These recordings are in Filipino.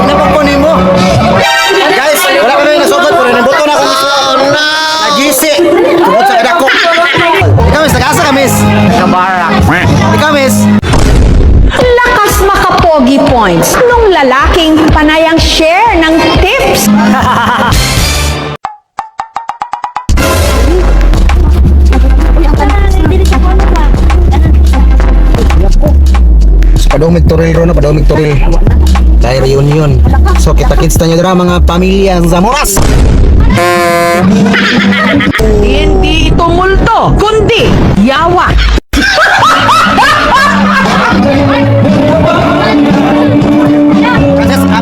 Napapunin mo. Guys, wala kami nasugod pero nabuto na ako. Nagisi. Tungkol sa kadako. Ikaw, miss. Nag-asa ka, miss. Nagkabarak. Ikaw, miss. Lakas makapogi points nung lalaking panayang share ng tips. Padumig Toril ro na, padumig Toril. Dahil reunion. So kita-kits na nyo dira mga pamilya sa Zamoras. Hindi ito multo, kundi yawa.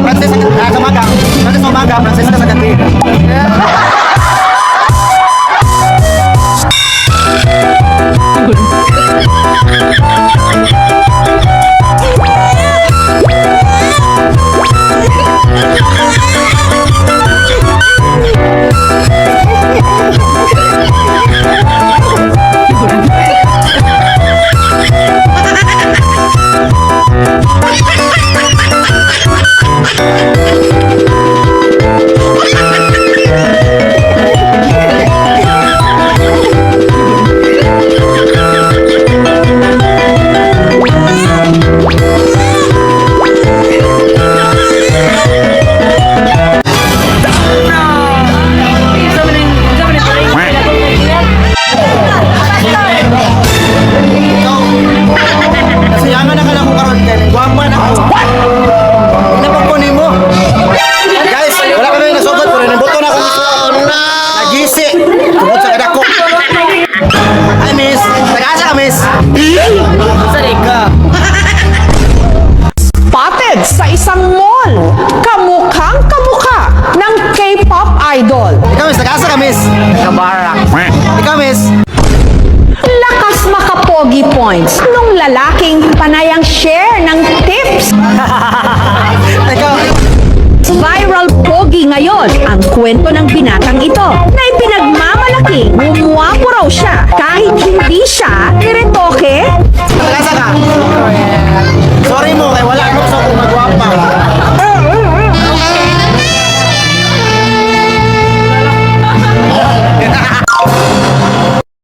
Francis sa umaga. Francis sa umaga, Francis sa gabi. Spotted sa isang mall, kamukhang kamukha ng K-pop idol. Ikaw, miss. Nag-asa ka, miss. Nagkabarak. Ikaw, miss. Lakas makapogi points nung lalaking panayang share ng tips. Ikaw. Viral pogi ngayon ang kwento ng binatang ito na ipinagmamalaki gumawa raw siya kahit hindi siya niretoke. Nag-asa ka.